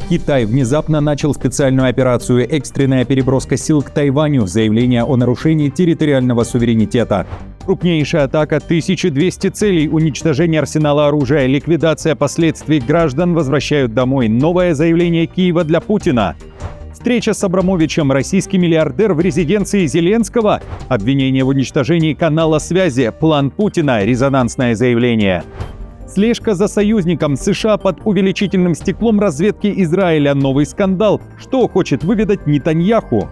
Китай внезапно начал специальную операцию «Экстренная переброска сил к Тайваню», заявление о нарушении территориального суверенитета. Крупнейшая атака, 1200 целей, уничтожение арсенала оружия, ликвидация последствий, граждан возвращают домой. Новое заявление Киева для Путина. Встреча с Абрамовичем, российский миллиардер в резиденции Зеленского. Обвинение в уничтожении канала связи, план Путина, резонансное заявление. Слежка за союзником, США под увеличительным стеклом разведки Израиля, новый скандал. Что хочет выведать Нетаньяху?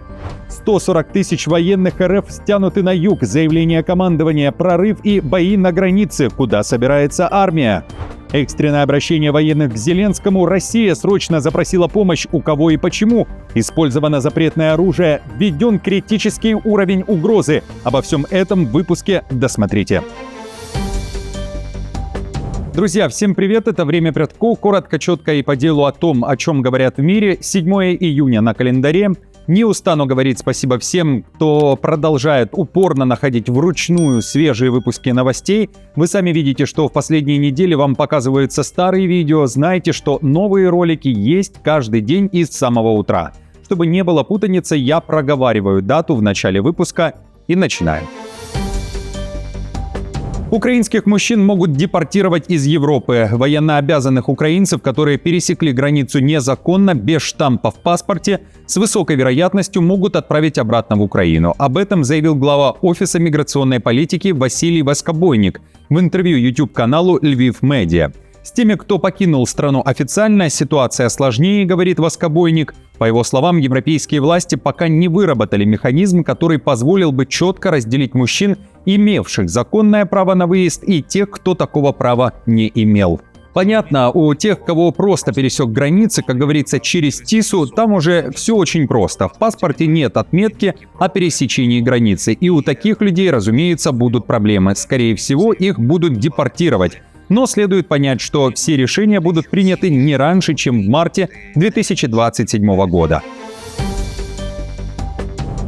140 тысяч военных РФ стянуты на юг, заявление командования, прорыв и бои на границе, куда собирается армия. Экстренное обращение военных к Зеленскому. Россия срочно запросила помощь, у кого и почему. Использовано запретное оружие. Введен критический уровень угрозы. Обо всем этом в выпуске досмотрите. Друзья, всем привет, это «Время Прядков». Коротко, четко и по делу о том, о чем говорят в мире. 7 июня на календаре. Не устану говорить спасибо всем, кто продолжает упорно находить вручную свежие выпуски новостей. Вы сами видите, что в последние недели вам показываются старые видео. Знаете, что новые ролики есть каждый день и с самого утра. Чтобы не было путаницы, я проговариваю дату в начале выпуска и начинаем. Украинских мужчин могут депортировать из Европы. Военнообязанных украинцев, которые пересекли границу незаконно, без штампа в паспорте, с высокой вероятностью могут отправить обратно в Украину. Об этом заявил глава Офиса миграционной политики Василий Воскобойник в интервью YouTube-каналу «Львив Медиа». С теми, кто покинул страну официально, ситуация сложнее, говорит Воскобойник. По его словам, европейские власти пока не выработали механизм, который позволил бы четко разделить мужчин, имевших законное право на выезд, и тех, кто такого права не имел. Понятно, у тех, кого просто пересек границы, как говорится, через ТИСу, там уже все очень просто. В паспорте нет отметки о пересечении границы, и у таких людей, разумеется, будут проблемы. Скорее всего, их будут депортировать. Но следует понять, что все решения будут приняты не раньше, чем в марте 2027 года.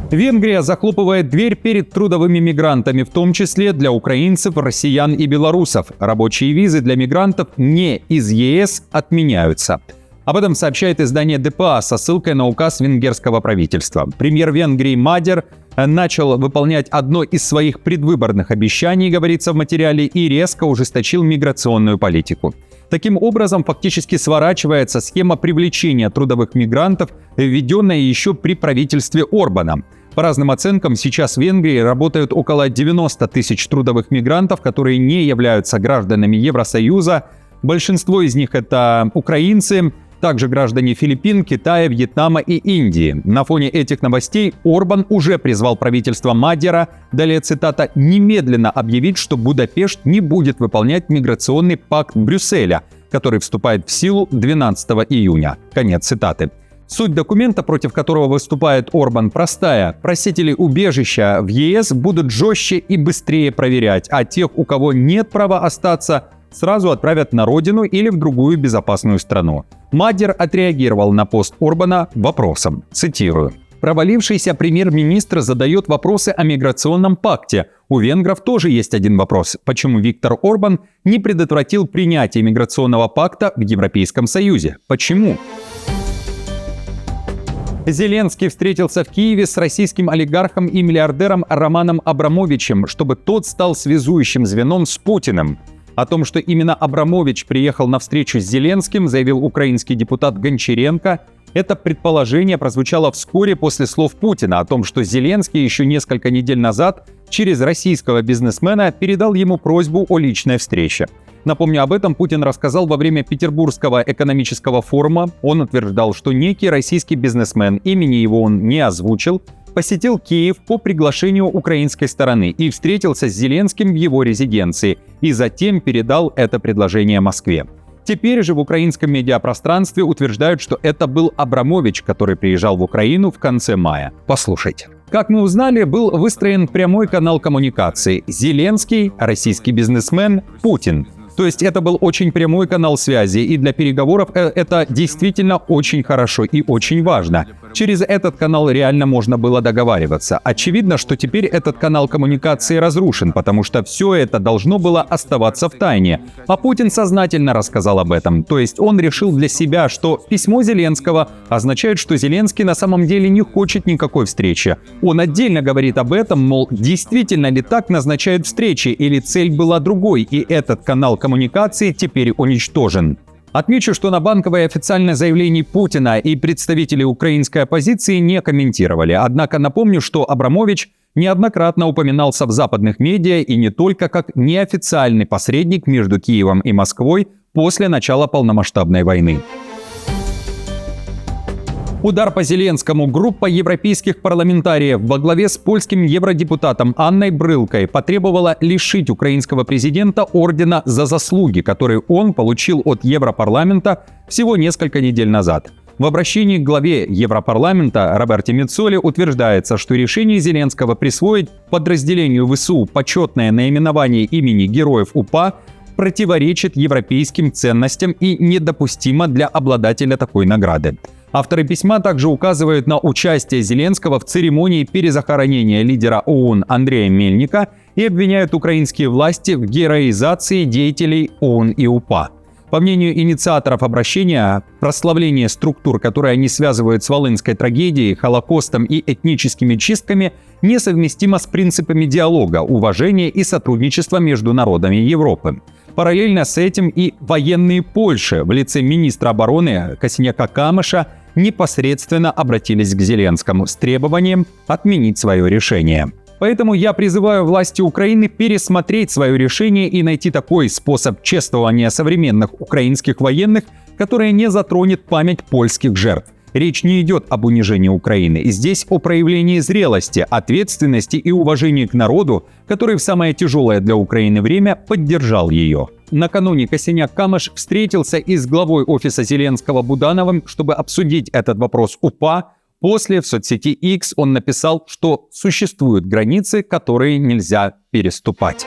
Венгрия захлопывает дверь перед трудовыми мигрантами, в том числе для украинцев, россиян и белорусов. Рабочие визы для мигрантов не из ЕС отменяются. Об этом сообщает издание ДПА со ссылкой на указ венгерского правительства. Премьер Венгрии Мадер начал выполнять одно из своих предвыборных обещаний, говорится в материале, и резко ужесточил миграционную политику. Таким образом, фактически сворачивается схема привлечения трудовых мигрантов, введенная еще при правительстве Орбана. По разным оценкам, сейчас в Венгрии работают около 90 тысяч трудовых мигрантов, которые не являются гражданами Евросоюза. Большинство из них это украинцы, также граждане Филиппин, Китая, Вьетнама и Индии. На фоне этих новостей Орбан уже призвал правительство Мадера, далее цитата, «немедленно объявить, что Будапешт не будет выполнять миграционный пакт Брюсселя, который вступает в силу 12 июня». Конец цитаты. Суть документа, против которого выступает Орбан, простая. Просители убежища в ЕС будут жестче и быстрее проверять, а тех, у кого нет права остаться, сразу отправят на родину или в другую безопасную страну. Мадер отреагировал на пост Орбана вопросом, цитирую. «Провалившийся премьер-министр задает вопросы о миграционном пакте. У венгров тоже есть один вопрос. Почему Виктор Орбан не предотвратил принятие миграционного пакта в Европейском Союзе? Почему?» Зеленский встретился в Киеве с российским олигархом и миллиардером Романом Абрамовичем, чтобы тот стал связующим звеном с Путиным. О том, что именно Абрамович приехал на встречу с Зеленским, заявил украинский депутат Гончаренко. Это предположение прозвучало вскоре после слов Путина о том, что Зеленский еще несколько недель назад через российского бизнесмена передал ему просьбу о личной встрече. Напомню, об этом Путин рассказал во время Петербургского экономического форума. Он утверждал, что некий российский бизнесмен, имени его он не озвучил, посетил Киев по приглашению украинской стороны и встретился с Зеленским в его резиденции, и затем передал это предложение Москве. Теперь же в украинском медиапространстве утверждают, что это был Абрамович, который приезжал в Украину в конце мая. Послушайте. Как мы узнали, был выстроен прямой канал коммуникации. Зеленский, российский бизнесмен, Путин. То есть это был очень прямой канал связи, и для переговоров это действительно очень хорошо и очень важно. Через этот канал реально можно было договариваться. Очевидно, что теперь этот канал коммуникации разрушен, потому что все это должно было оставаться в тайне. А Путин сознательно рассказал об этом. То есть он решил для себя, что письмо Зеленского означает, что Зеленский на самом деле не хочет никакой встречи. Он отдельно говорит об этом, мол, действительно ли так назначают встречи, или цель была другой, и этот канал коммуникации теперь уничтожен. Отмечу, что на Банковой официальное заявление Путина и представители украинской оппозиции не комментировали. Однако напомню, что Абрамович неоднократно упоминался в западных медиа и не только как неофициальный посредник между Киевом и Москвой после начала полномасштабной войны. Удар по Зеленскому. Группа европейских парламентариев во главе с польским евродепутатом Анной Брылкой потребовала лишить украинского президента ордена за заслуги, который он получил от Европарламента всего несколько недель назад. В обращении к главе Европарламента Роберте Меццоли утверждается, что решение Зеленского присвоить подразделению ВСУ почетное наименование имени героев УПА противоречит европейским ценностям и недопустимо для обладателя такой награды. Авторы письма также указывают на участие Зеленского в церемонии перезахоронения лидера ООН Андрея Мельника и обвиняют украинские власти в героизации деятелей ООН и УПА. По мнению инициаторов обращения, прославление структур, которые они связывают с Волынской трагедией, Холокостом и этническими чистками, несовместимо с принципами диалога, уважения и сотрудничества между народами Европы. Параллельно с этим и военные Польши в лице министра обороны Косиняка-Камыша непосредственно обратились к Зеленскому с требованием отменить свое решение. Поэтому я призываю власти Украины пересмотреть свое решение и найти такой способ чествования современных украинских военных, который не затронет память польских жертв. Речь не идет об унижении Украины. Здесь о проявлении зрелости, ответственности и уважении к народу, который в самое тяжелое для Украины время поддержал ее. Накануне Косиняк-Камыш встретился и с главой офиса Зеленского Будановым, чтобы обсудить этот вопрос УПА. После в соцсети X он написал, что существуют границы, которые нельзя переступать.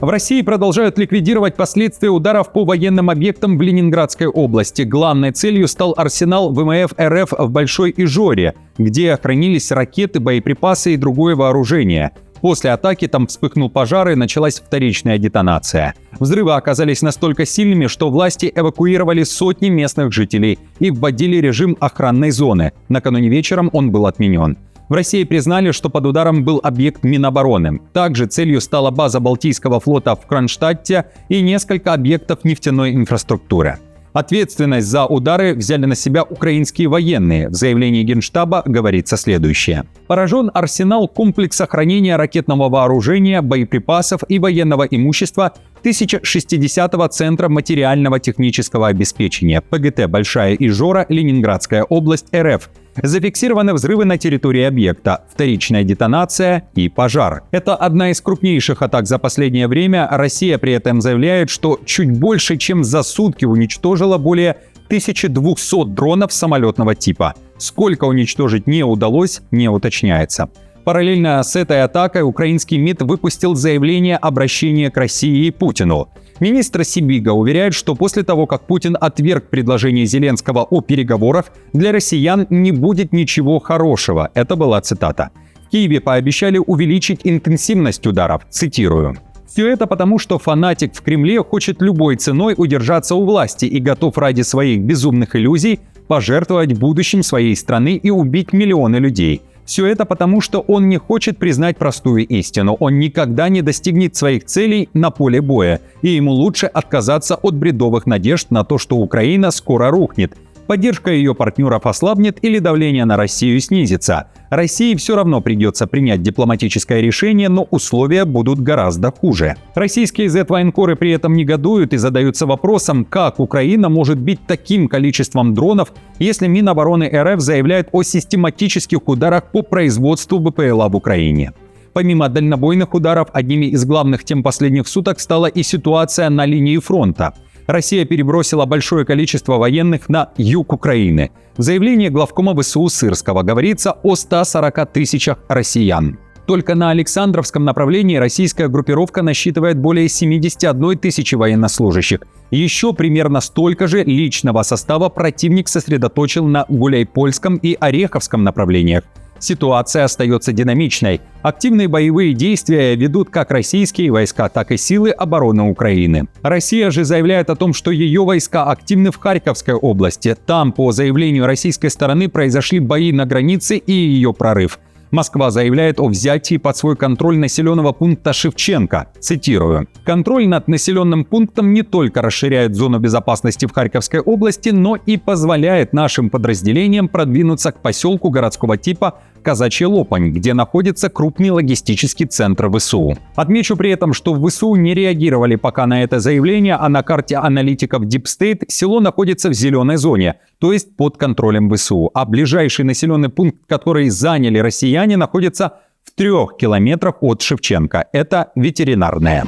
В России продолжают ликвидировать последствия ударов по военным объектам в Ленинградской области. Главной целью стал арсенал ВМФ РФ в Большой Ижоре, где хранились ракеты, боеприпасы и другое вооружение. После атаки там вспыхнул пожар и началась вторичная детонация. Взрывы оказались настолько сильными, что власти эвакуировали сотни местных жителей и вводили режим охранной зоны. Накануне вечером он был отменен. В России признали, что под ударом был объект Минобороны. Также целью стала база Балтийского флота в Кронштадте и несколько объектов нефтяной инфраструктуры. Ответственность за удары взяли на себя украинские военные. В заявлении Генштаба говорится следующее. Поражен арсенал комплекса хранения ракетного вооружения, боеприпасов и военного имущества 1060-го Центра материального технического обеспечения ПГТ «Большая Ижора», Ленинградская область, РФ. Зафиксированы взрывы на территории объекта, вторичная детонация и пожар. Это одна из крупнейших атак за последнее время. Россия при этом заявляет, что чуть больше, чем за сутки уничтожила более 1200 дронов самолетного типа. Сколько уничтожить не удалось, не уточняется. Параллельно с этой атакой украинский МИД выпустил заявление обращения к России и Путину. Министр Сибига уверяет, что после того, как Путин отверг предложение Зеленского о переговорах, для россиян не будет ничего хорошего. Это была цитата. В Киеве пообещали увеличить интенсивность ударов. Цитирую. Все это потому, что фанатик в Кремле хочет любой ценой удержаться у власти и готов ради своих безумных иллюзий пожертвовать будущим своей страны и убить миллионы людей. Все это потому, что он не хочет признать простую истину. Он никогда не достигнет своих целей на поле боя, и ему лучше отказаться от бредовых надежд на то, что Украина скоро рухнет. Поддержка ее партнеров ослабнет или давление на Россию снизится. России все равно придется принять дипломатическое решение, но условия будут гораздо хуже. Российские Z-военкоры при этом негодуют и задаются вопросом, как Украина может бить таким количеством дронов, если Минобороны РФ заявляет о систематических ударах по производству БПЛА в Украине. Помимо дальнобойных ударов, одними из главных тем последних суток стала и ситуация на линии фронта. Россия перебросила большое количество военных на юг Украины. В заявлении главкома ВСУ Сырского говорится о 140 тысячах россиян. Только на Александровском направлении российская группировка насчитывает более 71 тысячи военнослужащих. Еще примерно столько же личного состава противник сосредоточил на Гуляйпольском и Ореховском направлениях. Ситуация остается динамичной. Активные боевые действия ведут как российские войска, так и силы обороны Украины. Россия же заявляет о том, что ее войска активны в Харьковской области. Там, по заявлению российской стороны, произошли бои на границе и ее прорыв. Москва заявляет о взятии под свой контроль населенного пункта Шевченко. Цитирую. «Контроль над населенным пунктом не только расширяет зону безопасности в Харьковской области, но и позволяет нашим подразделениям продвинуться к поселку городского типа Казачья Лопань, где находится крупный логистический центр ВСУ». Отмечу при этом, что в ВСУ не реагировали пока на это заявление, а на карте аналитиков Deep State село находится в зеленой зоне, то есть под контролем ВСУ, а ближайший населенный пункт, который заняли россияне, находится в 3 километрах от Шевченко. Это ветеринарное.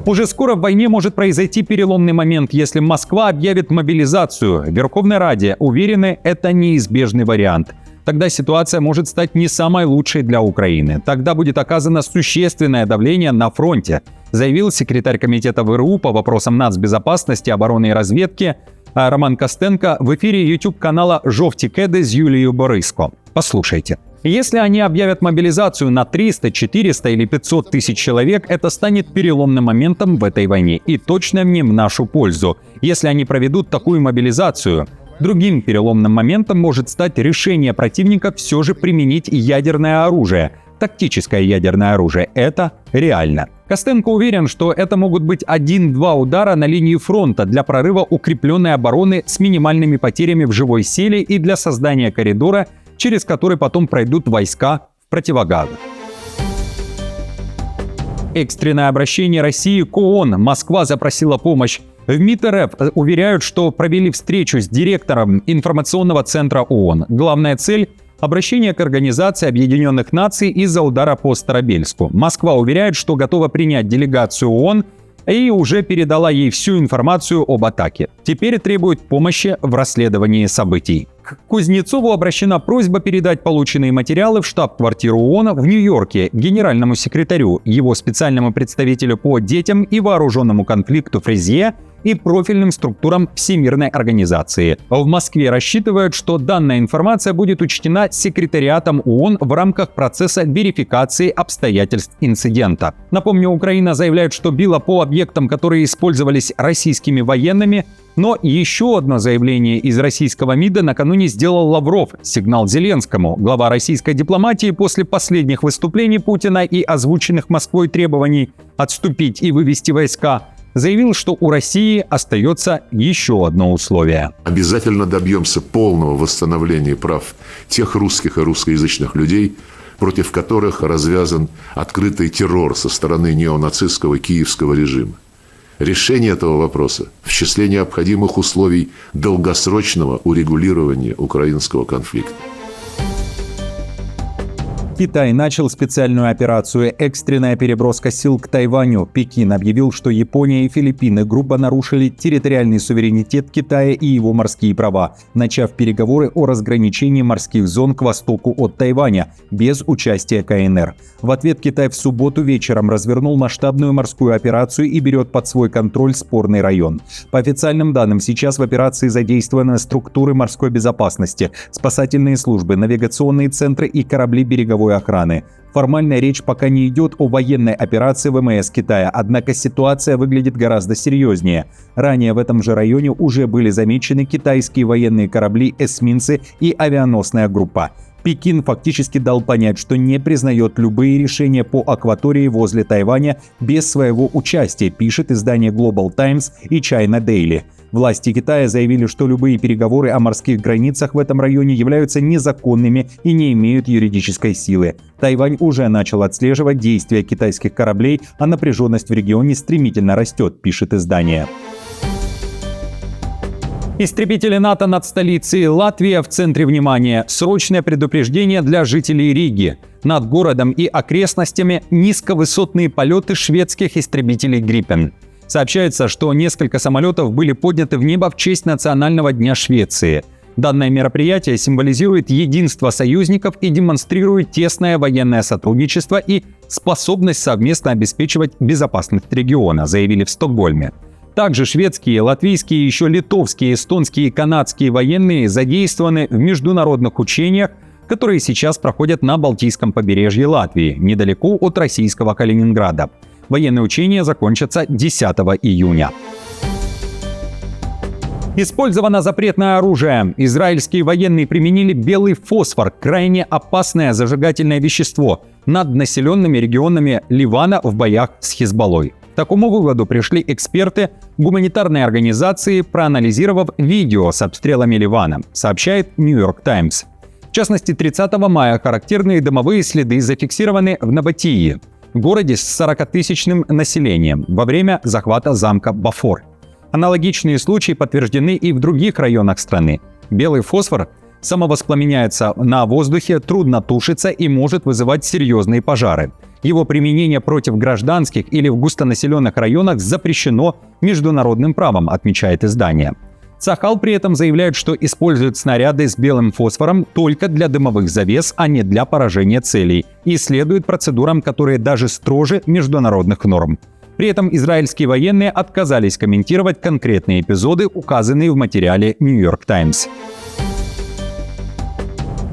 Уже скоро в войне может произойти переломный момент, если Москва объявит мобилизацию. В Верховной Раде уверены, это неизбежный вариант. Тогда ситуация может стать не самой лучшей для Украины. Тогда будет оказано существенное давление на фронте, заявил секретарь комитета ВРУ по вопросам нацбезопасности, обороны и разведки Роман Костенко в эфире YouTube-канала «Жовті кеди» с Юлией Бориско. Послушайте. Если они объявят мобилизацию на 300, 400 или 500 тысяч человек, это станет переломным моментом в этой войне и точно не в нашу пользу. Если они проведут такую мобилизацию, другим переломным моментом может стать решение противника все же применить ядерное оружие. Тактическое ядерное оружие – это реально. Костенко уверен, что это могут быть 1-2 удара на линии фронта для прорыва укрепленной обороны с минимальными потерями в живой силе и для создания коридора, через который потом пройдут войска в противогазах. Экстренное обращение России к ООН. Москва запросила помощь. В МИД РФ уверяют, что провели встречу с директором информационного центра ООН. Главная цель – обращение к Организации Объединенных Наций из-за удара по Старобельску. Москва уверяет, что готова принять делегацию ООН и уже передала ей всю информацию об атаке. Теперь требует помощи в расследовании событий. К Кузнецову обращена просьба передать полученные материалы в штаб-квартиру ООН в Нью-Йорке генеральному секретарю, его специальному представителю по детям и вооруженному конфликту Фрезье и профильным структурам Всемирной организации. В Москве рассчитывают, что данная информация будет учтена секретариатом ООН в рамках процесса верификации обстоятельств инцидента. Напомню, Украина заявляет, что била по объектам, которые использовались российскими военными, но еще одно заявление из российского МИДа накануне сделал Лавров, сигнал Зеленскому. Глава российской дипломатии после последних выступлений Путина и озвученных Москвой требований отступить и вывести войска заявил, что у России остается еще одно условие. Обязательно добьемся полного восстановления прав тех русских и русскоязычных людей, против которых развязан открытый террор со стороны неонацистского киевского режима. Решение этого вопроса в числе необходимых условий долгосрочного урегулирования украинского конфликта. Китай начал специальную операцию «Экстренная переброска сил к Тайваню». Пекин объявил, что Япония и Филиппины грубо нарушили территориальный суверенитет Китая и его морские права, начав переговоры о разграничении морских зон к востоку от Тайваня без участия КНР. В ответ Китай в субботу вечером развернул масштабную морскую операцию и берет под свой контроль спорный район. По официальным данным, сейчас в операции задействованы структуры морской безопасности, спасательные службы, навигационные центры и корабли береговой охраны. Формальная речь пока не идет о военной операции ВМС Китая, однако ситуация выглядит гораздо серьезнее. Ранее в этом же районе уже были замечены китайские военные корабли, эсминцы и авианосная группа. Пекин фактически дал понять, что не признает любые решения по акватории возле Тайваня без своего участия, пишет издание Global Times и China Daily. Власти Китая заявили, что любые переговоры о морских границах в этом районе являются незаконными и не имеют юридической силы. Тайвань уже начал отслеживать действия китайских кораблей, а напряженность в регионе стремительно растет, пишет издание. Истребители НАТО над столицей. Латвия в центре внимания. Срочное предупреждение для жителей Риги. Над городом и окрестностями низковысотные полеты шведских истребителей «Гриппен». Сообщается, что несколько самолетов были подняты в небо в честь Национального дня Швеции. Данное мероприятие символизирует единство союзников и демонстрирует тесное военное сотрудничество и способность совместно обеспечивать безопасность региона, заявили в Стокгольме. Также шведские, латвийские, еще литовские, эстонские и канадские военные задействованы в международных учениях, которые сейчас проходят на Балтийском побережье Латвии, недалеко от российского Калининграда. Военные учения закончатся 10 июня. Использовано запретное оружие. Израильские военные применили белый фосфор, крайне опасное зажигательное вещество, над населенными регионами Ливана в боях с Хизбаллой. К такому выводу пришли эксперты гуманитарной организации, проанализировав видео с обстрелами Ливана, сообщает New York Times. В частности, 30 мая характерные дымовые следы зафиксированы в Набатии, городе с 40-тысячным населением, во время захвата замка Бафор. Аналогичные случаи подтверждены и в других районах страны. Белый фосфор самовоспламеняется на воздухе, трудно тушится и может вызывать серьезные пожары. Его применение против гражданских или в густонаселенных районах запрещено международным правом, отмечает издание. Цахал при этом заявляет, что использует снаряды с белым фосфором только для дымовых завес, а не для поражения целей, и следует процедурам, которые даже строже международных норм. При этом израильские военные отказались комментировать конкретные эпизоды, указанные в материале New York Times.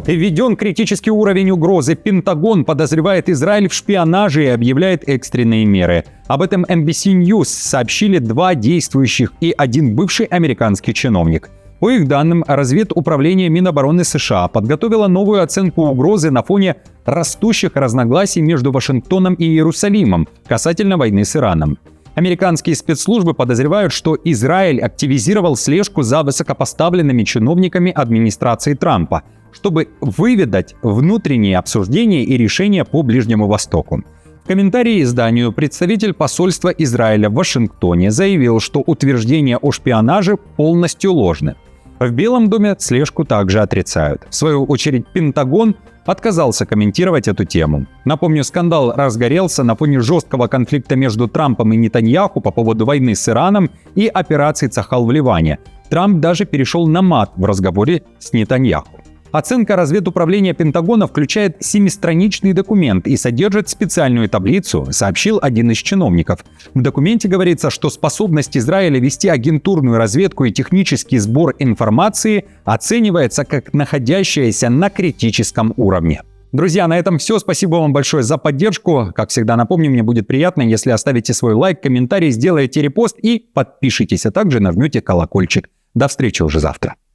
Введен критический уровень угрозы. Пентагон подозревает Израиль в шпионаже и объявляет экстренные меры. Об этом NBC News сообщили 2 действующих и 1 бывший американский чиновник. По их данным, разведуправление Минобороны США подготовило новую оценку угрозы на фоне растущих разногласий между Вашингтоном и Иерусалимом касательно войны с Ираном. Американские спецслужбы подозревают, что Израиль активизировал слежку за высокопоставленными чиновниками администрации Трампа, чтобы выведать внутренние обсуждения и решения по Ближнему Востоку. В комментарии изданию представитель посольства Израиля в Вашингтоне заявил, что утверждения о шпионаже полностью ложны. В Белом доме слежку также отрицают. В свою очередь, Пентагон отказался комментировать эту тему. Напомню, скандал разгорелся на фоне жесткого конфликта между Трампом и Нетаньяху по поводу войны с Ираном и операции Цахал в Ливане. Трамп даже перешел на мат в разговоре с Нетаньяху. Оценка разведуправления Пентагона включает 7-страничный документ и содержит специальную таблицу, сообщил один из чиновников. В документе говорится, что способность Израиля вести агентурную разведку и технический сбор информации оценивается как находящаяся на критическом уровне. Друзья, на этом все. Спасибо вам большое за поддержку. Как всегда, напомню, мне будет приятно, если оставите свой лайк, комментарий, сделаете репост и подпишитесь, а также нажмете колокольчик. До встречи уже завтра.